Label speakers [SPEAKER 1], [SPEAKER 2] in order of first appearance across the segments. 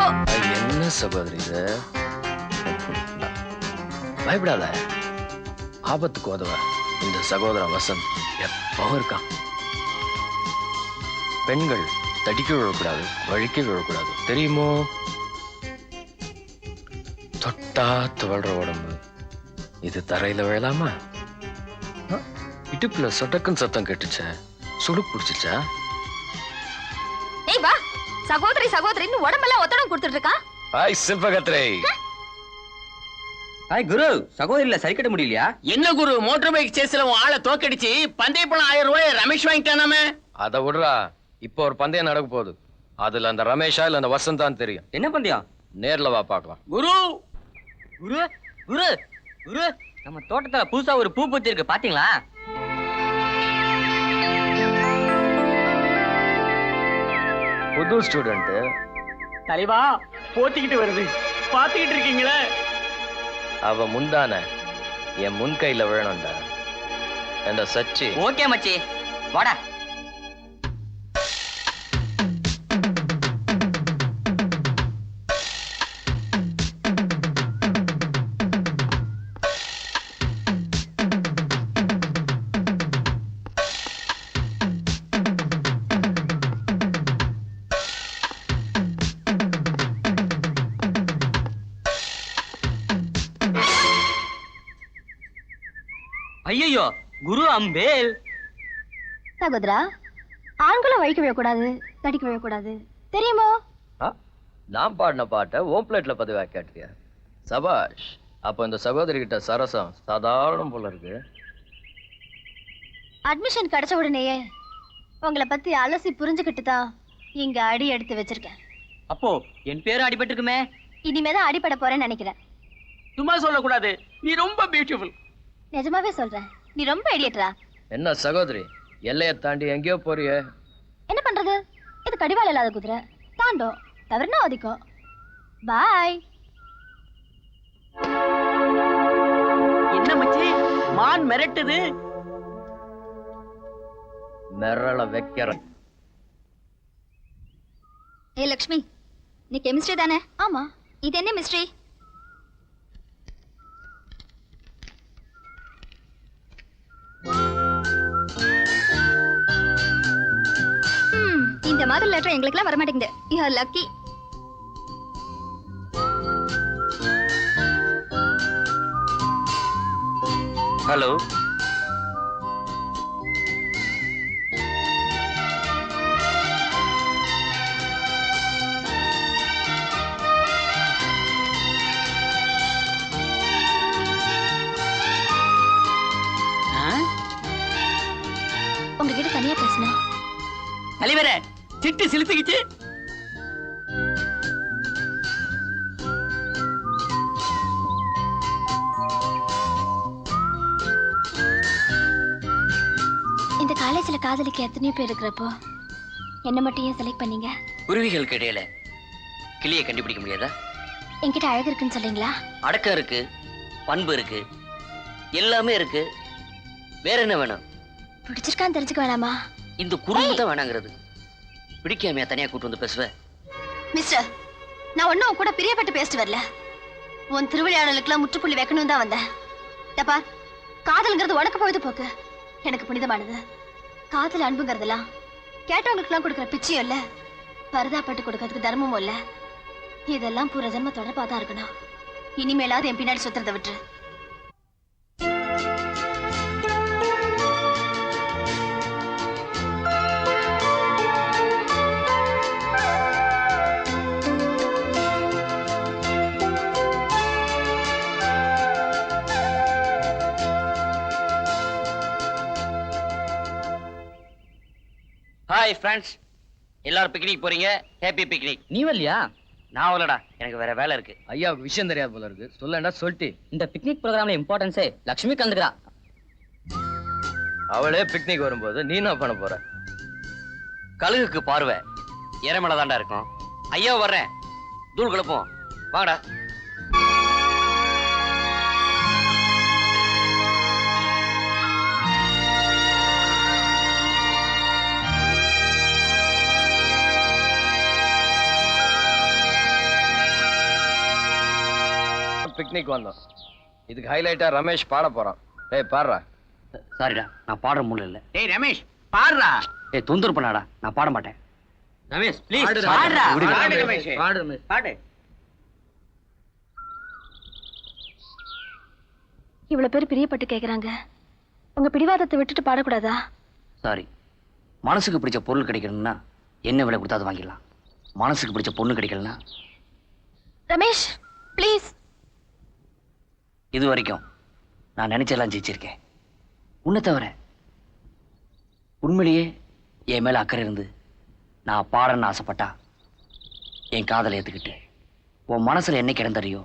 [SPEAKER 1] என்ன சகோதரி இது? பயப்படாத, ஆபத்துக்கு உதவ இந்த சகோதரன் வசந்த் எப்பவும் இருக்கான். பெண்கள் தடிக்க விழக்கூடாது, வழிக்க விழக்கூடாது, தெரியுமோ? தொட்டா துவழ்ற உடம்பு இது தரையில விழலாமா? இடுப்புல சொட்டக்குன்னு சத்தம் கேட்டுச்ச, சுடு பிடிச்சிச்சா?
[SPEAKER 2] ஏய் வா, சகோதரி சகோதரின்னு உடம்பெல்லாம் ஒத்தடம் கொடுத்துட்டு இருக்கான்.
[SPEAKER 1] ஹாய் சில்பகத்ரே.
[SPEAKER 3] ஹாய் குரு, சகோதரில சரி கட்ட முடியலையா?
[SPEAKER 4] என்ன குரு, மோட்டார் பைக் சேஸ்ல உன் ஆளை தோக்கடிச்சு பந்தய பணம் 1000 ரூபாய் ரமேஷ் வாங்கிட்டானாமே.
[SPEAKER 1] அதை விடுறா, இப்போ ஒரு பந்தயம் நடக்க போகுது. அதுல அந்த ரமேஷா இல்ல அந்த வசந்தான் தெரியும்.
[SPEAKER 3] என்ன பந்தயம்?
[SPEAKER 1] நேர்ல வா பார்க்கலாம்.
[SPEAKER 4] குரு
[SPEAKER 3] குரு குரு குரு, நம்ம தோட்டத்துல புதுசா ஒரு பூ பூத்தி இருக்கு, பாத்தீங்களா?
[SPEAKER 1] புது ஸ்டூடெண்ட்
[SPEAKER 4] தலைவா போத்திக்கிட்டு வருது, பாத்துக்கிட்டு இருக்கீங்களே.
[SPEAKER 1] அவ முந்தான என் முன் கையில விழணும்டா. அந்த சச்சி
[SPEAKER 3] ஓகே மச்சி, வாடா. ஐயோ, குரு அம்பேல்.
[SPEAKER 2] சகோதரா, ஆண்களும் வழிக்க விழக்கூடாது, தடிக்க விழக்கூடாது, தெரியுமோ?
[SPEAKER 1] நான் பாடின பாட்டை ஓம் பிளேட்ல பதிவா கேட்டியா? சபாஷ். அப்ப இந்த சகோதரி கிட்ட சரசம் சாதாரணம் போல இருக்கு.
[SPEAKER 2] அட்மிஷன் கிடைச்ச உடனேயே உங்களை பத்தி அலசி புரிஞ்சுக்கிட்டு தான் இங்க அடி எடுத்து வச்சிருக்கேன்.
[SPEAKER 3] அப்போ என் பேரும் அடிபட்டிருக்குமே.
[SPEAKER 2] இனிமேதான் அடிபட போறேன்னு நினைக்கிறேன்.
[SPEAKER 4] சும்மா சொல்லக்கூடாது, நீ ரொம்ப பியூட்டிஃபுல்.
[SPEAKER 2] நிஜமாவே சொல்றேன், நீ ரொம்ப ஐடியேட்டரா.
[SPEAKER 1] என்ன சகோதரி, எல்லையை தாண்டி எங்கேயோ போறிய?
[SPEAKER 2] என்ன பண்றது, இது கடிவாளம் இல்லாத குதிரை, தாண்டோம், தவறுனா ஒதிக்கும். பாய்.
[SPEAKER 4] என்ன மச்சி, மான் மிரட்டுது.
[SPEAKER 1] மிரள வைக்கிற.
[SPEAKER 2] ஏ லக்ஷ்மி, நீ கெமிஸ்ட்ரி தானே? ஆமா. இது என்ன மிஸ்ட்ரி? இந்த மாதிரி லெட்டர் எங்களுக்குலாம் வர மாட்டேங்குது. You are lucky.
[SPEAKER 3] ஹலோ.
[SPEAKER 2] உங்ககிட்ட தனியா பேசணும்.
[SPEAKER 4] தலைவரே, சிட்டு சிலுத்துக்கிச்சு.
[SPEAKER 2] இந்த காலேஜ்ல காதலிக்க எத்தனையோ பேர் இருக்கிறப்போ என்ன மட்டும் ஏன் செலக்ட் பண்ணீங்க?
[SPEAKER 3] குருவிகளுக்கு இடையில கிளியை கண்டுபிடிக்க முடியாதா?
[SPEAKER 2] என்கிட்ட அழகு இருக்குன்னு சொல்றீங்களா?
[SPEAKER 3] அடக்கம் இருக்கு, பண்பு இருக்கு, எல்லாமே இருக்கு. வேற என்ன வேணும்?
[SPEAKER 2] பிடிச்சிருக்கான்னு தெரிஞ்சுக்க வேணாமா?
[SPEAKER 3] இந்த குடும்பம் தான் வேணாங்கிறது. பிடிக்காமையா தனியா கூட்டு வந்து பேசுவேன்?
[SPEAKER 2] மிஸ்டர், நான் ஒன்னும் உன் கூட பிரியப்பட்டு பேசிட்டு வரல. உன் திருவிளையாடலுக்குலாம் முற்றுப்புள்ளி வைக்கணும் தான் வந்தேன். தப்பா, காதல்ங்கிறது உனக்கு பொழுது போக்கு, எனக்கு புனிதமானது. காதல் அன்புங்கிறதெல்லாம் கேட்டவங்களுக்குலாம் கொடுக்குற பிச்சையும் இல்ல, பரிதாப்பட்டு கொடுக்கறதுக்கு தர்மமும் இல்ல. இதெல்லாம் பூர ஜென்ம தொடர்பா தான் இருக்கணும். இனிமேலாவது என் பின்னாடி சுத்துறதை விட்டு.
[SPEAKER 3] ஹாய் ஃப்ரெண்ட்ஸ், எல்லாரும் பிக்னிக் போறீங்க. Happy picnic. நீ வரலையா? நான் வரலடா, எனக்கு வேற வேலை இருக்கு.
[SPEAKER 1] ஐயா விஷயம் தெரியாது போல இருக்கு, சொல்லண்டா சொல்லிட்டு.
[SPEAKER 3] இந்த பிக்னிக் ப்ரோக்ராம்ல இம்பார்ட்டன்ஸே லட்சுமி கலந்துக்கிறா.
[SPEAKER 1] அவளே பிக்னிக் வரும்போது நீ என்ன பண்ண போற?
[SPEAKER 3] கழுகுக்கு பார்வை இறமலை தாண்டா இருக்கும். ஐயா வர்றேன், தூள் கிளப்போம், வாங்கடா.
[SPEAKER 1] பிக்னிக் வந்தோம். இதுக்கு ஹைலைட்டா ரமேஷ் பாட போறான். ஏய் பாடுறா.
[SPEAKER 3] சாரிடா, நான் பாடுற மூல இல்ல.
[SPEAKER 4] டேய் ரமேஷ் பாடுறா.
[SPEAKER 3] ஏய் தொந்தரவு பண்ணாடா, நான் பாட மாட்டேன்.
[SPEAKER 4] ரமேஷ் ப்ளீஸ்
[SPEAKER 3] பாடுடா.
[SPEAKER 4] பாடுறா.
[SPEAKER 3] விடு.
[SPEAKER 4] பாடு ரமேஷ்.
[SPEAKER 3] பாடு ரமேஷ்.
[SPEAKER 4] பாடு.
[SPEAKER 2] இவ்வளவு பேர் பிரியப்பட்டு கேக்குறாங்க. உங்க பிடிவாதத்தை விட்டுட்டு பாடக்கூடாதா?
[SPEAKER 3] சாரி. மனசுக்கு பிடிச்ச பொருள் கிடைக்கணும்னா என்ன விலை கொடுத்தா அது வாங்கிடலாம். மனசுக்கு பிடிச்ச பொண்ணு கிடைக்கலன்னா
[SPEAKER 2] ரமேஷ் ப்ளீஸ்.
[SPEAKER 3] இது வரைக்கும் நான் நினைச்செல்லாம் ஜெயிச்சிருக்கேன். உன்னை தவிர உண்மையிலேயே என் மேல அக்கறை இருந்து நான் பாடணும்னு ஆசைப்பட்டா என் காதலை ஏத்துக்கிட்டு உன் மனசுல என்னைக்கு கிடந்தறியோ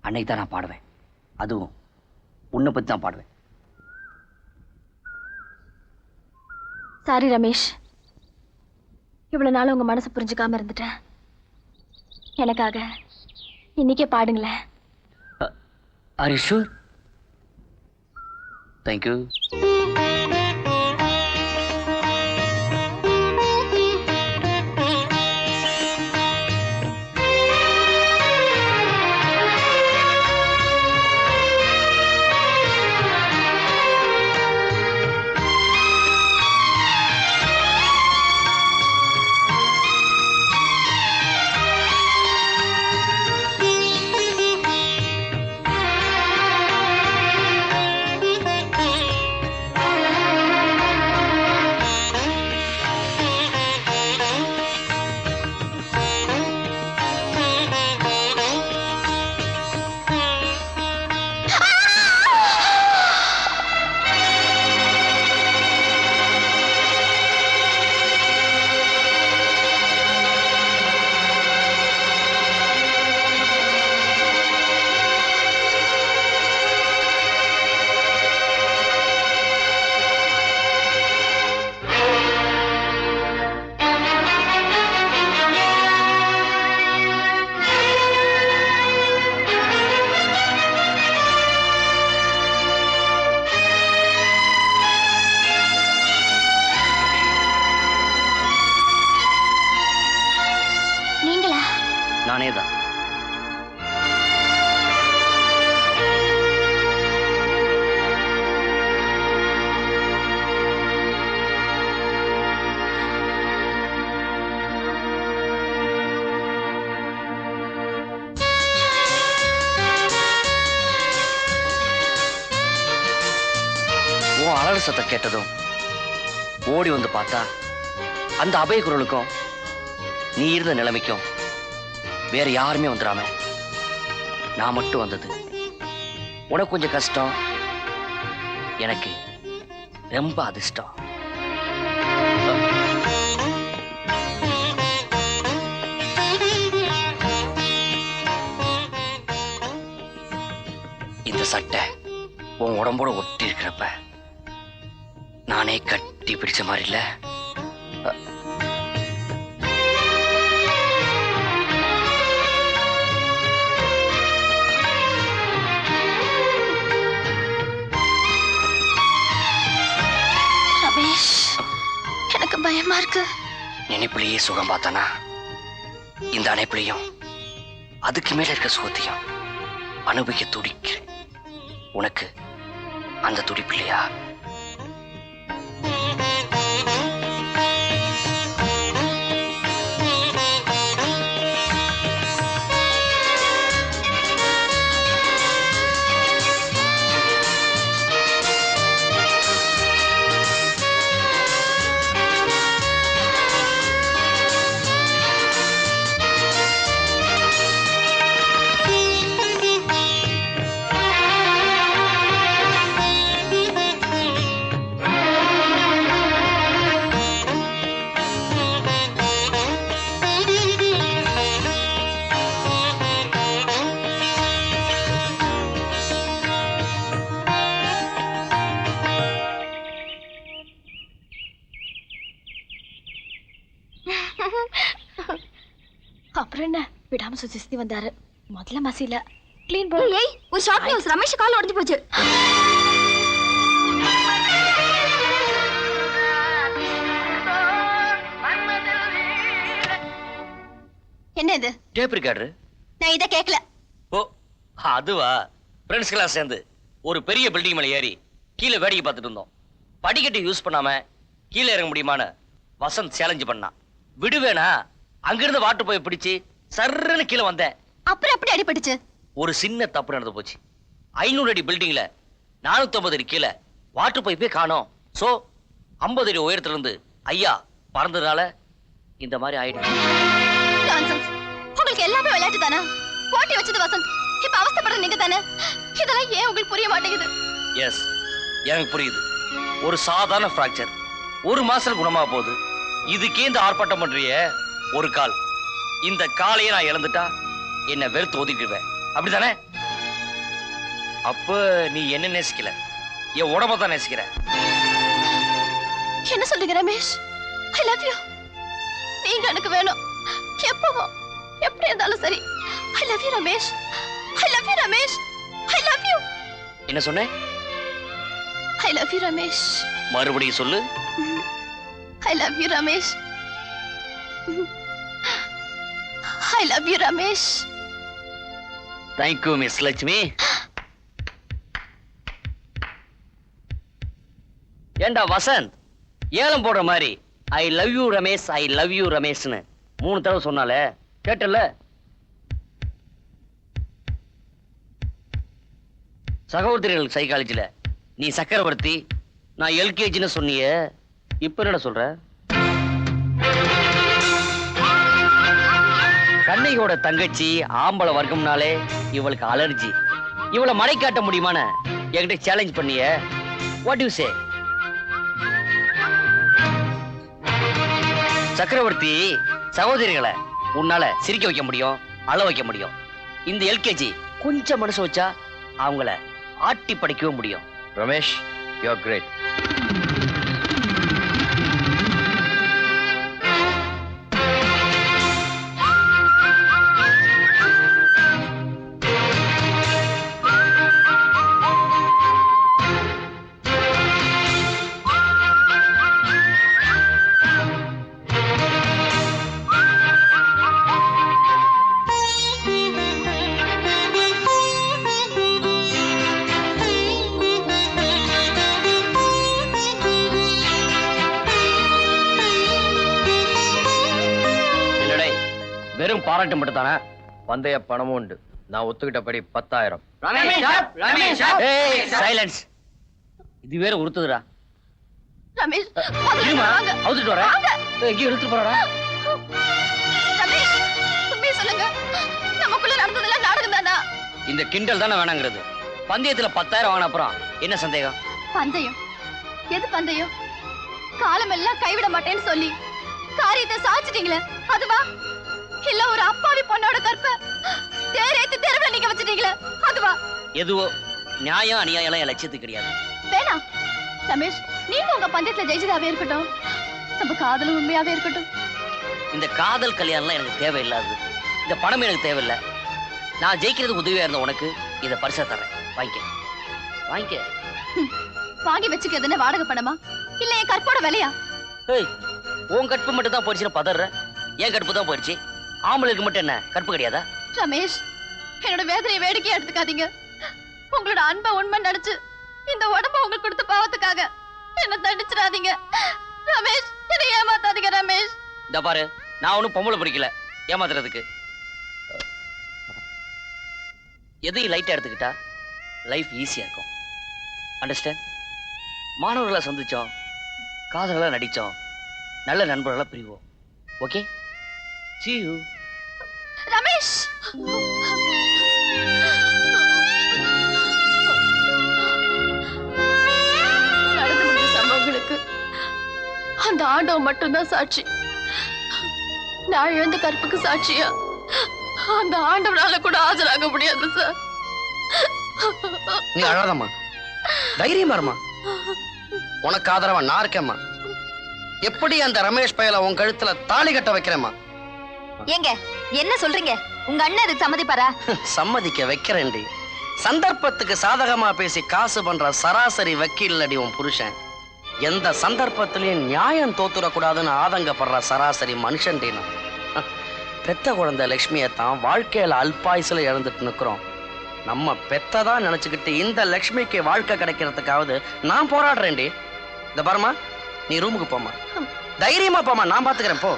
[SPEAKER 3] அன்னைக்கு தான் நான் பாடுவேன். அதுவும் உன்னை பத்தி தான் பாடுவேன்.
[SPEAKER 2] சாரி ரமேஷ், இவ்வளவு நாள் உங்க மனசு புரிஞ்சுக்காம இருந்துட்டேன். எனக்காக இன்னைக்கே பாடுங்களேன்.
[SPEAKER 3] Are you sure? தேங்க்யூ. நானே தான். உன் அலறு சத்தம் கேட்டதும் ஓடி வந்து பார்த்தா அந்த அபய குரலுக்கும் நீ இருந்த நிலைமைக்கும் வேற யாருமே வந்துடாம நான் மட்டும் வந்தது. உனக்கு கொஞ்சம் கஷ்டம், எனக்கு ரொம்ப அதிர்ஷ்டம். இந்த சட்டை உன் உடம்போட ஒட்டி இருக்கிறப்ப நானே கட்டி பிடிச்ச மாதிரி இல்ல?
[SPEAKER 2] எனக்கு பயமா இருக்கு.
[SPEAKER 3] நினைப்புலயே சுகம் பார்த்தானா இந்த அணைப்புலையும் அதுக்கு மேல இருக்க சுகத்தையும் அனுபவிக்க துடிக்கிறேன். உனக்கு அந்த துடிப்பு இல்லையா?
[SPEAKER 2] அப்புறம் என்ன, விடாம சுத்தி வந்தாரு. முதல்ல மசில கிளீன் பண்ணி. ஏய், ஒரு ஷார்ட் நியூஸ், ரமேஷ் கால் உடைஞ்சு போச்சு. என்ன இது?
[SPEAKER 3] Tape recorder.
[SPEAKER 2] நான் இத கேக்கல.
[SPEAKER 3] ஓ, அதுவா, ஃப்ரெண்ட்ஸ்கெல்லாம் சேர்ந்து ஒரு பெரிய பில்டிங் மேல ஏறி கீழே வேடிக்கை பார்த்துட்டு இருந்தோம். படிக்கட்டு யூஸ் பண்ணாம கீழே இறங்க முடியுமான்னு வசந்த் சேலஞ்சு பண்ணான். விடுவேனா? அங்கிருந்து வாட்டர் போய் பிடிச்சு சர்ன்னு கீழே வந்தேன்.
[SPEAKER 2] அப்புறம் எப்படி அடிபட்டுச்சு?
[SPEAKER 3] ஒரு சின்ன தப்பு நடந்து போச்சு. 500 அடி பில்டிங்ல 450 அடி கீழே வாட்டர் பைப்பே காணோம். சோ 50 அடி உயரத்துல இருந்து ஐயா பறந்ததுனால இந்த மாதிரி ஆயிடுச்சு.
[SPEAKER 2] Nonsense. உங்களுக்கு எல்லாமே விளையாட்டு தானா? போட்டி வச்சது வசந்த், இப்ப அவஸ்தைப்படுறது நீங்க தானே. இதெல்லாம் ஏன் உங்களுக்கு புரிய மாட்டேங்குது?
[SPEAKER 3] எஸ், எனக்கு புரியுது. ஒரு சாதாரண ஃப்ராக்சர் 1 மாசத்துல குணமா போகுது. இதுக்கே இந்த ஆர்ப்பாட்டம் பண்றிய? ஒரு கால், இந்த காலையே நான் இழந்துட்டா என்ன வெறுத்து ஒதுக்கிடுவேன், அப்படித்தானே? அப்ப நீ என்ன நேசிக்கல, என் உடம்ப தான் நேசிக்கிற.
[SPEAKER 2] என்ன சொல்றீங்க ரமேஷ்? I love you. நீங்க எனக்கு வேணும். எப்பவும் எப்படி இருந்தாலும் சரி. I love you Ramesh. I love you Ramesh. I love you.
[SPEAKER 3] என்ன சொன்ன?
[SPEAKER 2] I love you Ramesh.
[SPEAKER 3] மறுபடியும் சொல்லு.
[SPEAKER 2] I love you Ramesh. I love you Ramesh.
[SPEAKER 3] Thank you miss Lakshmi. ஏண்டா வசந்த், ஏலம் போடுற மாதிரி I love you Ramesh, I love you ரமேஷ்னு 3 தடவை சொன்னாலே கேட்டல? சகோதரிகள் சைக்காலஜில நீ சக்கரவர்த்தி, நான் எல்கேஜின்னு சொன்னிய, இப்ப என்ன சொல்ற? கண்ணையோட தங்கச்சி ஆம்பளை வர்க்கம்னாலே இவளுக்கு அலர்ஜி. இவளை மடை காட்ட முடியுமான என்கிட்ட சேலஞ்ச் பண்ணிய. What you say? சக்கரவர்த்தி, சகோதரிகளை உன்னால சிரிக்க வைக்க முடியும், அழ வைக்க முடியும். இந்த எல்கேஜி கொஞ்சம் மனசு வச்சா அவங்கள ஆட்டி படைக்கவும் முடியும்.
[SPEAKER 1] Ramesh, you are great.
[SPEAKER 3] வெறும் பாராட்டு மட்டும் தானே?
[SPEAKER 1] பந்தய பணமும் உண்டு. நான் ஒத்துக்கிட்டபடி 10,000.
[SPEAKER 3] சைலன்ஸ். இது வேற உறுத்துதுடா.
[SPEAKER 2] ரமேஷ்,
[SPEAKER 3] இருமா,
[SPEAKER 2] வாங்க.
[SPEAKER 3] அவுத்துட்டு வரேன்.
[SPEAKER 2] வாங்க.
[SPEAKER 3] எங்கேயும் இழுத்துட்டு போறடா.
[SPEAKER 2] ரமேஷ், உண்மையை சொல்லுங்க. நமக்குள்ள நடந்ததெல்லாம் நாடகம் தானா?
[SPEAKER 3] இந்த கிண்டல் தானே வேணாங்கிறது. பந்தயத்துல 10,000 வாங்கின அப்புறம் என்ன சந்தேகம்?
[SPEAKER 2] பந்தயம்? எது பந்தயம்? காலமெல்லாம் கைவிட மாட்டேன்னு சொல்லி காரியத்தை சாச்சிட்டீங்களே, அதுவா? இல்ல ஒரு அப்பாவி பொண்ணோட கற்ப தேரேத்து தெருவுல நீங்க வச்சிட்டீங்களே, அதுவா?
[SPEAKER 3] எதுவோ நியாயம் அநியாயம் எல்லாம் என் லட்சியத்துக்கு கிடையாது.
[SPEAKER 2] வேணாம் ரமேஷ், நீங்க உங்க பந்தயத்துல ஜெயிச்சதாவே இருக்கட்டும், நம்ம காதலும் உண்மையாவே இருக்கட்டும்.
[SPEAKER 3] இந்த காதல் கல்யாணம்லாம் எனக்கு தேவையில்லாது. இந்த பணம் எனக்கு தேவையில்லை. நான் ஜெயிக்கிறது உதவியா இருந்த உனக்கு இதை பரிசா தர்றேன். வாங்கிக்க, வாங்கிக்க.
[SPEAKER 2] வாங்கி வச்சுக்கிறதுன்னு வாடகை பணமா இல்ல என் கற்போட விலையா?
[SPEAKER 3] ஏய், உன் கற்பு மட்டும் தான் போயிடுச்சுன்னு பதற. என் கற்பு தான் போயிடுச்சு. ஆம்பளுக்கு மட்டும் என்ன கற்பு கிடையாதா?
[SPEAKER 2] ரமேஷ், என்னோட வேதனையை வேடிக்கையா எடுத்துக்காதீங்க. உங்களோட அன்பை உண்மை நினைச்சு இந்த உடம்ப உங்களுக்கு கொடுத்த பாவத்துக்காக என்ன தண்டிச்சிடாதீங்க ரமேஷ். என்னை ஏமாத்தாதீங்க ரமேஷ்.
[SPEAKER 3] இந்த பாரு, நான் ஒன்னும் பொம்பளை பிடிக்கல ஏமாத்துறதுக்கு. எதையும் லைட்டா எடுத்துக்கிட்டா லைஃப் ஈஸியா இருக்கும். அண்டர்ஸ்டாண்ட்? மாணவர்களை சந்திச்சோம், காதலா நடிச்சோம், நல்ல நண்பர்களா பிரிவோம். Okay, see you.
[SPEAKER 2] ரமேஷ், நடந்து முடிஞ்ச சம்பவங்களுக்கு அந்த ஆண்டவன் மட்டும்தான் சாட்சி. நான் இழந்த கற்புக்கு சாட்சியா அந்த ஆண்டவனால கூட ஆஜராக முடியாது சார்.
[SPEAKER 5] நீ அழாதம்மா, தைரியமா இருமா. உனக்கு ஆதரவா நான் இருக்கேம்மா. எப்படி அந்த ரமேஷ் பயல உன் கழுத்துல தாலி கட்ட வைக்கிறேம்மா.
[SPEAKER 2] ஏங்க என்ன சொல்றீங்க? உங்க அண்ணன் அதுக்கு சம்மதிப்பாரா?
[SPEAKER 5] சம்மதிக்க வைக்கிறேன்டி. சந்தர்ப்பத்துக்கு சாதகமா பேசி காசு பண்ற சராசரி வக்கீல் அடி உன் புருஷன். எந்த சந்தர்ப்பத்திலையும் நியாயம் தோத்துடக்கூடாதுன்னு ஆதங்கப்படுற சராசரி மனுஷன்டி நான். பெத்த குழந்தை லட்சுமியை தான் வாழ்க்கையில அல்பாயுசுல இழந்துட்டு நிக்கிறோம். நம்ம பெத்ததா நினைச்சுக்கிட்டு இந்த லக்ஷ்மிக்கு வாழ்க்கை கிடைக்கிறதுக்காவது நான் போராடுறேன்டி. இந்த பாருமா, நீ ரூமுக்கு போமா, தைரியமா போமா, நான் பாத்துக்கிறேன் போ.